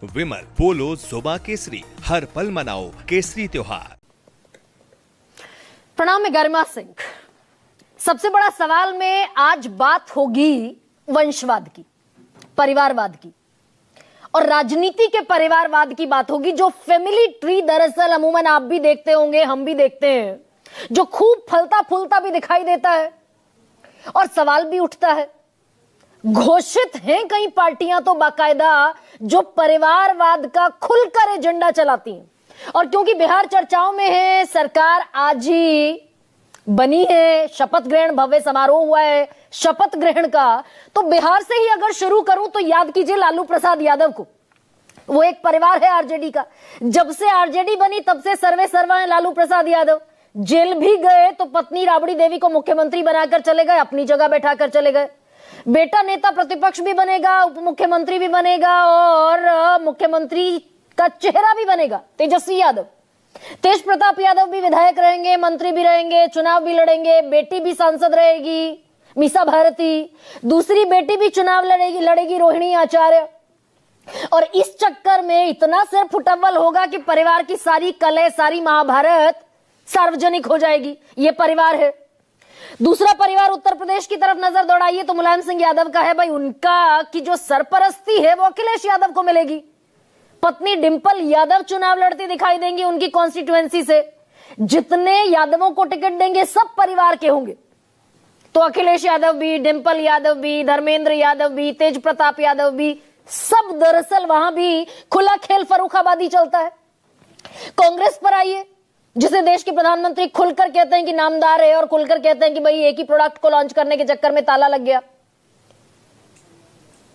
विमल बोलो जुबा केसरी, हर पल मनाओ केसरी त्योहार। प्रणाम, मैं गरिमा सिंह। सबसे बड़ा सवाल में आज बात होगी वंशवाद की, परिवारवाद की, और राजनीति के परिवारवाद की बात होगी। जो फैमिली ट्री दरअसल अमूमन आप भी देखते होंगे, हम भी देखते हैं, जो खूब फलता फूलता भी दिखाई देता है और सवाल भी उठता है। घोषित हैं कई पार्टियां तो बाकायदा जो परिवारवाद का खुलकर एजेंडा चलाती हैं। और क्योंकि बिहार चर्चाओं में है, सरकार आज ही बनी है, शपथ ग्रहण भव्य समारोह हुआ है शपथ ग्रहण का, तो बिहार से ही अगर शुरू करूं तो याद कीजिए लालू प्रसाद यादव को। वो एक परिवार है आरजेडी का। जब से आरजेडी बनी तब से सर्वे सर्वा है लालू प्रसाद यादव। जेल भी गए तो पत्नी राबड़ी देवी को मुख्यमंत्री बनाकर चले गए, अपनी जगह बैठाकर चले गए। बेटा नेता प्रतिपक्ष भी बनेगा, उप मुख्यमंत्री भी बनेगा और मुख्यमंत्री का चेहरा भी बनेगा तेजस्वी यादव। तेज प्रताप यादव भी विधायक रहेंगे, मंत्री भी रहेंगे, चुनाव भी लड़ेंगे। बेटी भी सांसद रहेगी मीसा भारती, दूसरी बेटी भी चुनाव लड़ेगी रोहिणी आचार्य। और इस चक्कर में इतना सिर फुटअव्वल होगा कि परिवार की सारी कलह, सारी महाभारत सार्वजनिक हो जाएगी। ये परिवार है। दूसरा परिवार उत्तर प्रदेश की तरफ नजर दौड़ाइए तो मुलायम सिंह यादव का है। भाई उनका की जो सरपरस्ती है वो अखिलेश यादव को मिलेगी। पत्नी डिंपल यादव चुनाव लड़ती दिखाई देंगी उनकी कॉन्स्टिट्यूएंसी से। जितने यादवों को टिकट देंगे सब परिवार के होंगे, तो अखिलेश यादव भी, डिंपल यादव भी, धर्मेंद्र यादव भी, तेज प्रताप यादव भी, सब दरअसल वहां भी खुला खेल फर्रुखाबादी चलता है। कांग्रेस पर आइए, जिसे देश के प्रधानमंत्री खुलकर कहते हैं कि नामदार है और खुलकर कहते हैं कि भाई एक ही प्रोडक्ट को लॉन्च करने के चक्कर में ताला लग गया।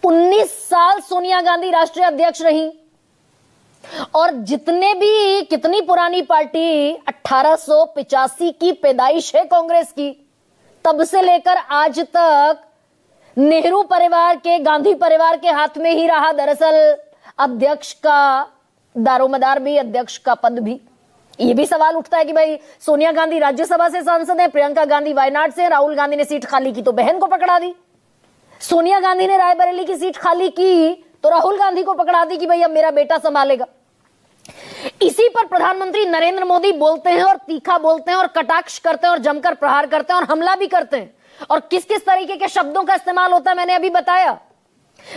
19 साल सोनिया गांधी राष्ट्रीय अध्यक्ष रही और जितने भी, कितनी पुरानी पार्टी, 1885 की पैदाइश है कांग्रेस की, तब से लेकर आज तक नेहरू परिवार के, गांधी परिवार के हाथ में ही रहा दरअसल अध्यक्ष का दारोमदार भी, अध्यक्ष का पद भी। ये भी सवाल उठता है कि भाई सोनिया गांधी राज्यसभा से सांसद है, प्रियंका गांधी वायनाड से, राहुल गांधी ने सीट खाली की तो बहन को पकड़ा दी। सोनिया गांधी ने रायबरेली की सीट खाली की तो राहुल गांधी को पकड़ा दी कि भाई अब मेरा बेटा संभालेगा। इसी पर प्रधानमंत्री नरेंद्र मोदी बोलते हैं और तीखा बोलते हैं और कटाक्ष करते हैं और जमकर प्रहार करते हैं और हमला भी करते हैं। और किस किस तरीके के शब्दों का इस्तेमाल होता है मैंने अभी बताया।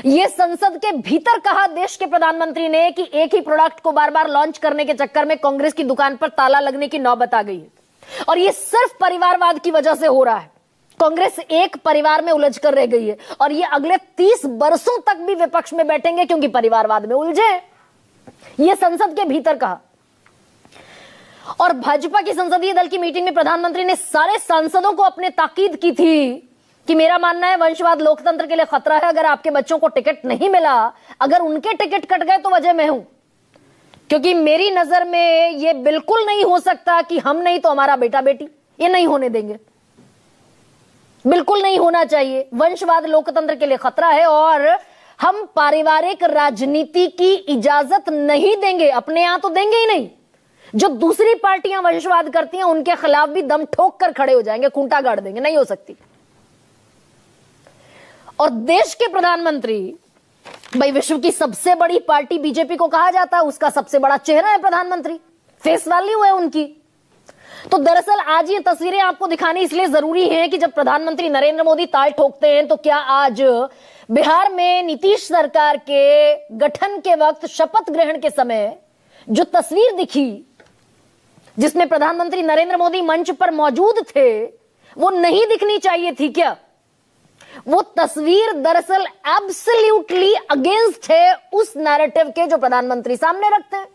यह संसद के भीतर कहा देश के प्रधानमंत्री ने कि एक ही प्रोडक्ट को बार बार लॉन्च करने के चक्कर में कांग्रेस की दुकान पर ताला लगने की नौबत आ गई है। और यह सिर्फ परिवारवाद की वजह से हो रहा है। कांग्रेस एक परिवार में उलझ कर रह गई है और ये अगले 30 वर्षों तक भी विपक्ष में बैठेंगे क्योंकि परिवारवाद में उलझे। यह संसद के भीतर कहा। और भाजपा की संसदीय दल की मीटिंग में प्रधानमंत्री ने सारे सांसदों को अपने ताकीद की थी कि मेरा मानना है वंशवाद लोकतंत्र के लिए खतरा है। अगर आपके बच्चों को टिकट नहीं मिला, अगर उनके टिकट कट गए तो वजह मैं हूं, क्योंकि मेरी नजर में यह बिल्कुल नहीं हो सकता कि हम नहीं तो हमारा बेटा बेटी, ये नहीं होने देंगे, बिल्कुल नहीं होना चाहिए। वंशवाद लोकतंत्र के लिए खतरा है और हम पारिवारिक राजनीति की इजाजत नहीं देंगे। अपने यहां तो देंगे ही नहीं, जो दूसरी पार्टियां वंशवाद करती हैं उनके खिलाफ भी दम ठोक कर खड़े हो जाएंगे, खूंटा गाड़ देंगे, नहीं हो सकती। और देश के प्रधानमंत्री, भाई विश्व की सबसे बड़ी पार्टी बीजेपी को कहा जाता है, उसका सबसे बड़ा चेहरा है प्रधानमंत्री, फेस वैल्यू है उनकी। तो दरअसल आज ये तस्वीरें आपको दिखानी इसलिए जरूरी है कि जब प्रधानमंत्री नरेंद्र मोदी ताल ठोकते हैं तो क्या आज बिहार में नीतीश सरकार के गठन के वक्त शपथ ग्रहण के समय जो तस्वीर दिखी जिसमें प्रधानमंत्री नरेंद्र मोदी मंच पर मौजूद थे, वो नहीं दिखनी चाहिए थी क्या? वो तस्वीर दरअसल एब्सोल्युटली अगेंस्ट है उस नैरेटिव के जो प्रधानमंत्री सामने रखते हैं।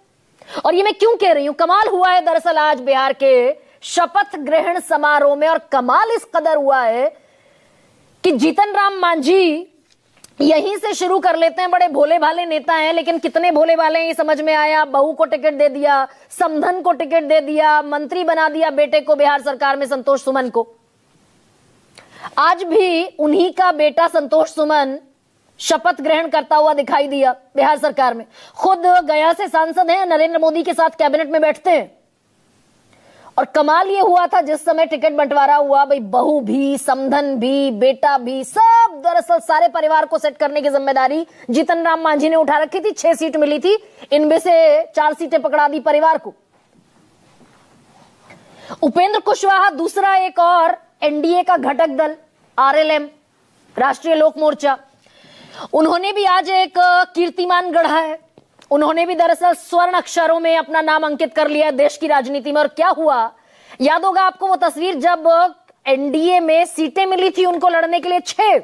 और ये मैं क्यों कह रही हूं, कमाल हुआ है दरअसल आज बिहार के शपथ ग्रहण समारोह में। और कमाल इस कदर हुआ है कि जीतन राम मांझी, यहीं से शुरू कर लेते हैं, बड़े भोले भाले नेता हैं, लेकिन कितने भोले भाले ये समझ में आया। बहू को टिकट दे दिया, समधन को टिकट दे दिया, मंत्री बना दिया बेटे को बिहार सरकार में, संतोष सुमन को। आज भी उन्हीं का बेटा संतोष सुमन शपथ ग्रहण करता हुआ दिखाई दिया बिहार सरकार में। खुद गया से सांसद हैं, नरेंद्र मोदी के साथ कैबिनेट में बैठते हैं और कमाल ये हुआ था जिस समय टिकट बंटवारा हुआ, भाई बहू भी, समधन भी, बेटा भी, सब दरअसल सारे परिवार को सेट करने की जिम्मेदारी जीतन राम मांझी ने उठा रखी थी। 6 सीट मिली थी, इनमें से 4 सीटें पकड़ा दी परिवार को। उपेंद्र कुशवाहा दूसरा एक और एनडीए का घटक दल आरएलएम, राष्ट्रीय लोक मोर्चा, उन्होंने भी आज एक कीर्तिमान गढ़ा है। उन्होंने भी दरअसल स्वर्ण अक्षरों में अपना नाम अंकित कर लिया देश की राजनीति में। और क्या हुआ, याद होगा आपको वो तस्वीर जब एनडीए में सीटें मिली थी उनको लड़ने के लिए 6,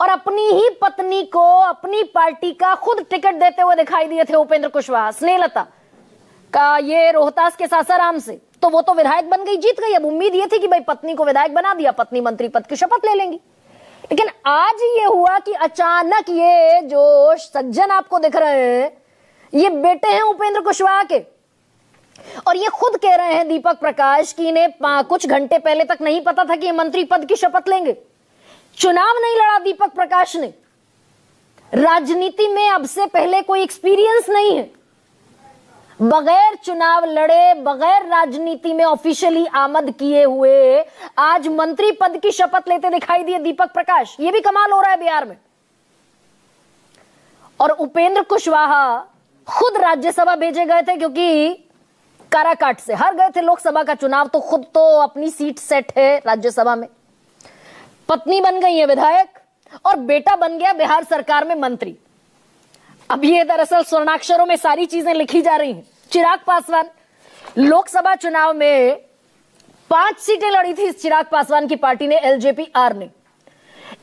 और अपनी ही पत्नी को अपनी पार्टी का खुद टिकट देते हुए दिखाई दिए थे उपेंद्र कुशवाहा। स्नेहलता का ये रोहतास के सासाराम से, तो वो तो विधायक बन गई, जीत गई। अब उम्मीद ये थी कि भाई पत्नी को विधायक बना दिया, पत्नी मंत्री पद की शपथ ले लेंगी। लेकिन आज ये हुआ कि अचानक ये जो सज्जन आपको दिख रहे हैं, ये बेटे हैं उपेंद्र कुशवाहा के, और ये खुद कह रहे हैं दीपक प्रकाश कि इन्हें कुछ घंटे पहले तक नहीं पता था कि ये मंत्री पद की शपथ लेंगे। चुनाव नहीं लड़ा दीपक प्रकाश ने, राजनीति में अब से पहले कोई एक्सपीरियंस नहीं है, बगैर चुनाव लड़े, बगैर राजनीति में ऑफिशियली आमद किए हुए आज मंत्री पद की शपथ लेते दिखाई दिए दीपक प्रकाश। ये भी कमाल हो रहा है बिहार में। और उपेंद्र कुशवाहा खुद राज्यसभा भेजे गए थे, क्योंकि काराकाट से हार गए थे लोकसभा का चुनाव, तो खुद तो अपनी सीट सेट है राज्यसभा में। पत्नी बन गई है विधायक और बेटा बन गया बिहार सरकार में मंत्री। अब ये दरअसल स्वर्णाक्षरों में सारी चीजें लिखी जा रही हैं। चिराग पासवान लोकसभा चुनाव में 5 सीटें लड़ी थी चिराग पासवान की पार्टी ने, एलजेपी आर ने।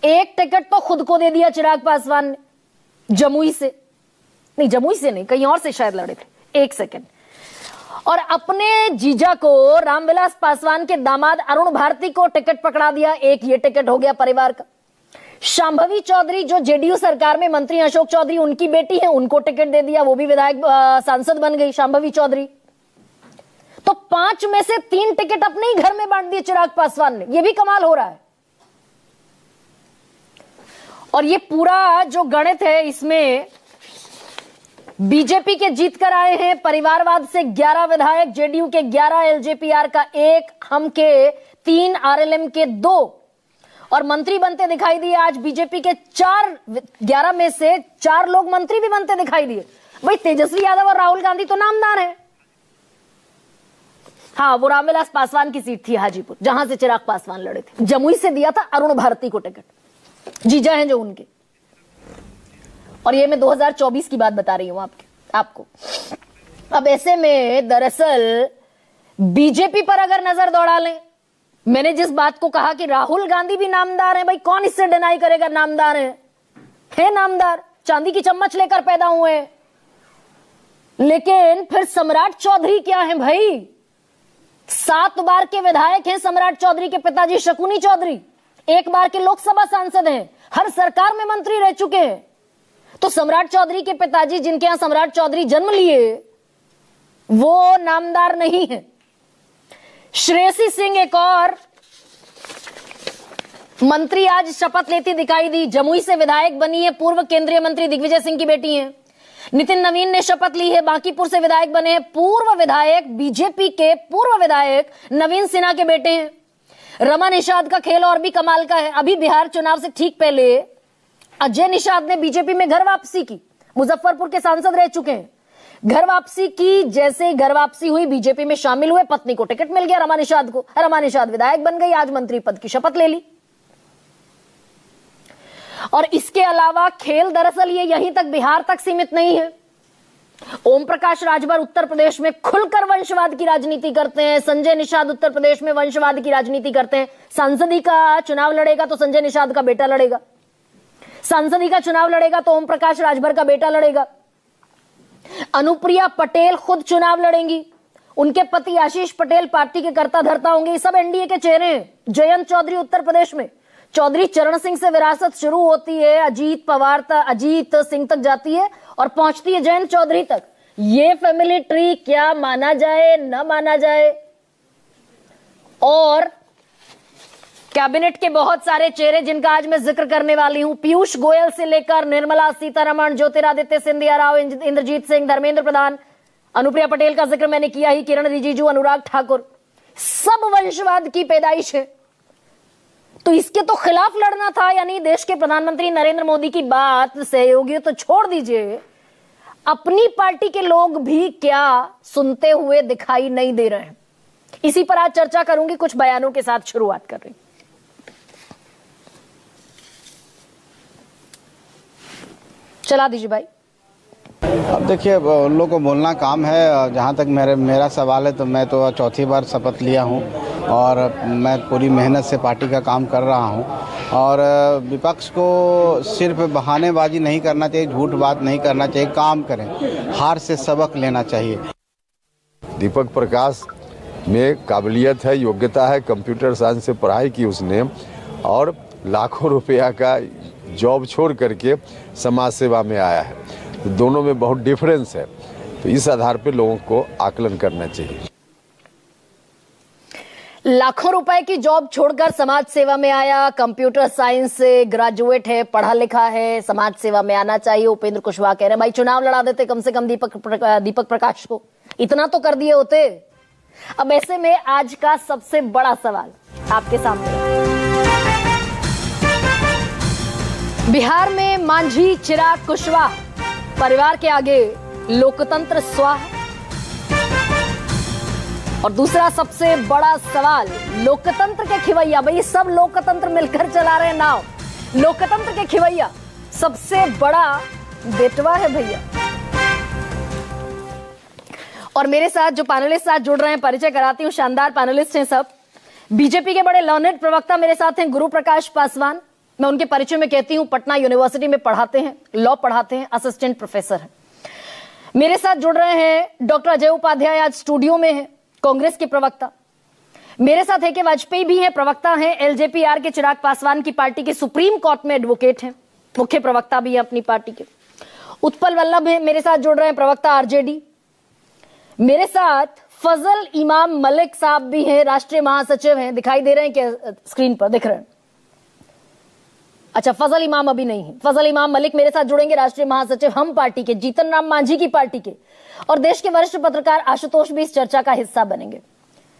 एक टिकट तो खुद को दे दिया चिराग पासवान ने, जमुई से नहीं, कहीं और से शायद लड़े थे, 1 सेकंड। और अपने जीजा को रामविलास पासवान के दामाद अरुण भारती को टिकट पकड़ा दिया, एक ये टिकट हो गया परिवार का। शांभवी चौधरी जो जेडीयू सरकार में मंत्री अशोक चौधरी उनकी बेटी है, उनको टिकट दे दिया, वो भी विधायक सांसद बन गई शांभवी चौधरी। तो 5 में से 3 टिकट अपने ही घर में बांट दिए चिराग पासवान ने। ये भी कमाल हो रहा है। और ये पूरा जो गणित है, इसमें बीजेपी के जीत कर आए हैं परिवारवाद से 11 विधायक, जेडीयू के 11, एलजेपीआर का 1, हम के 3, आरएलएम के 2, और मंत्री बनते दिखाई दिए आज बीजेपी के 11 में से 4 लोग मंत्री भी बनते दिखाई दिए। भाई तेजस्वी यादव और राहुल गांधी तो नामदार हैं। हाँ, वो रामविलास पासवान की सीट थी हाजीपुर, जहां से चिराग पासवान लड़े थे। जमुई से दिया था अरुण भारती को टिकट, जीजा हैं जो उनके। और ये मैं 2024 की बात बता रही हूं आपको। अब ऐसे में दरअसल बीजेपी पर अगर नजर दौड़ा लें, मैंने जिस बात को कहा कि राहुल गांधी भी नामदार हैं, भाई कौन इससे डिनाई करेगा, नामदार है नामदार, चांदी की चम्मच लेकर पैदा हुए हैं। लेकिन फिर सम्राट चौधरी क्या है भाई? 7 बार के विधायक हैं सम्राट चौधरी के पिताजी शकुनी चौधरी, 1 बार के लोकसभा सांसद हैं, हर सरकार में मंत्री रह चुके हैं। तो सम्राट चौधरी के पिताजी, जिनके यहां सम्राट चौधरी जन्म लिए, वो नामदार नहीं है। श्रेयसी सिंह एक और मंत्री आज शपथ लेती दिखाई दी, जमुई से विधायक बनी है, पूर्व केंद्रीय मंत्री दिग्विजय सिंह की बेटी हैं। नितिन नवीन ने शपथ ली है, बांकीपुर से विधायक बने हैं, पूर्व विधायक, बीजेपी के पूर्व विधायक नवीन सिन्हा के बेटे हैं। रमा निषाद का खेल और भी कमाल का है। अभी बिहार चुनाव से ठीक पहले अजय निषाद ने बीजेपी में घर वापसी की, मुजफ्फरपुर के सांसद रह चुके हैं। घर वापसी की, जैसे घर वापसी हुई बीजेपी में शामिल हुए, पत्नी को टिकट मिल गया रमा निषाद को, रमा निषाद विधायक बन गई, आज मंत्री पद की शपथ ले ली। और इसके अलावा खेल दरअसल ये यहीं तक, बिहार तक सीमित नहीं है। ओम प्रकाश राजभर उत्तर प्रदेश में खुलकर वंशवाद की राजनीति करते हैं, संजय निषाद उत्तर प्रदेश में वंशवाद की राजनीति करते हैं। सांसदी का चुनाव लड़ेगा तो संजय निषाद का बेटा लड़ेगा, सांसदी का चुनाव लड़ेगा तो ओम प्रकाश राजभर का बेटा लड़ेगा। अनुप्रिया पटेल खुद चुनाव लड़ेंगी, उनके पति आशीष पटेल पार्टी के कर्ता धर्ता होंगे। ये सब एनडीए के चेहरे हैं। जयंत चौधरी उत्तर प्रदेश में, चौधरी चरण सिंह से विरासत शुरू होती है, अजीत सिंह तक जाती है और पहुंचती है जयंत चौधरी तक। ये फैमिली ट्री क्या माना जाए न माना जाए। और कैबिनेट के बहुत सारे चेहरे जिनका आज मैं जिक्र करने वाली हूं, पीयूष गोयल से लेकर निर्मला सीतारमण, ज्योतिरादित्य सिंधिया राव, इंद्रजीत सिंह, धर्मेंद्र प्रधान, अनुप्रिया पटेल का जिक्र मैंने किया ही, किरण रिजिजू, अनुराग ठाकुर, सब वंशवाद की पैदाइश है। तो इसके तो खिलाफ लड़ना था, यानी देश के प्रधानमंत्री नरेंद्र मोदी की बात सहयोगी तो छोड़ दीजिए, अपनी पार्टी के लोग भी क्या सुनते हुए दिखाई नहीं दे रहे हैं। इसी पर आज चर्चा करूंगी, कुछ बयानों के साथ शुरुआत कर रही। चला दीजिए भाई। अब देखिए, उन लोगों को बोलना काम है। जहाँ तक मेरा सवाल है तो मैं तो चौथी बार शपथ लिया हूँ और मैं पूरी मेहनत से पार्टी का काम कर रहा हूँ। और विपक्ष को सिर्फ बहानेबाजी नहीं करना चाहिए, झूठ बात नहीं करना चाहिए, काम करें, हार से सबक लेना चाहिए। दीपक प्रकाश में काबिलियत है, योग्यता है, कंप्यूटर साइंस से पढ़ाई की उसने और लाखों रुपया का जॉब छोड़ करके समाज सेवा में आया है। तो दोनों में बहुत डिफरेंस है, तो इस आधार पर लोगों को आकलन करना चाहिए। लाखों रुपए की जॉब छोड़कर समाज सेवा में आया, कंप्यूटर साइंस से ग्रेजुएट है, पढ़ा लिखा है, समाज सेवा में आना चाहिए। उपेंद्र कुशवाहा कह रहे हैं भाई चुनाव लड़ा देते कम से कम दीपक प्रकाश को, इतना तो कर दिए होते। अब ऐसे में आज का सबसे बड़ा सवाल आपके सामने, बिहार में मांझी, चिराग, कुशवाहा परिवार के आगे लोकतंत्र स्वाहा। और दूसरा सबसे बड़ा सवाल, लोकतंत्र के खिवैया, भाई सब लोकतंत्र मिलकर चला रहे हैं नाव, लोकतंत्र के खिवैया सबसे बड़ा बेटवा है भैया। और मेरे साथ जो पैनलिस्ट साथ जुड़ रहे हैं, परिचय कराती हूं, शानदार पैनलिस्ट हैं सब। बीजेपी के बड़े लर्नेड प्रवक्ता मेरे साथ हैं गुरु प्रकाश पासवान, मैं उनके परिचय में कहती हूं पटना यूनिवर्सिटी में पढ़ाते हैं, लॉ पढ़ाते हैं, असिस्टेंट प्रोफेसर हैं। मेरे साथ जुड़ रहे हैं डॉक्टर अजय उपाध्याय, आज स्टूडियो में है, कांग्रेस के प्रवक्ता। मेरे साथ है वाजपेयी भी हैं, प्रवक्ता हैं एलजेपी-आर के, चिराग पासवान की पार्टी के सुप्रीम कोर्ट में एडवोकेट हैं, मुख्य प्रवक्ता भी हैं अपनी पार्टी के। उत्पल वल्लभ है मेरे साथ जुड़ रहे हैं, प्रवक्ता आरजेडी। मेरे साथ फजल इमाम मलिक साहब भी हैं, राष्ट्रीय महासचिव हैं, दिखाई दे रहे हैं क्या स्क्रीन पर, दिख रहे हैं? अच्छा, फजल इमाम अभी नहीं है, फजल इमाम मलिक मेरे साथ जुड़ेंगे, राष्ट्रीय महासचिव हम पार्टी के, जीतन राम मांझी की पार्टी के। और देश के वरिष्ठ पत्रकार आशुतोष भी इस चर्चा का हिस्सा बनेंगे।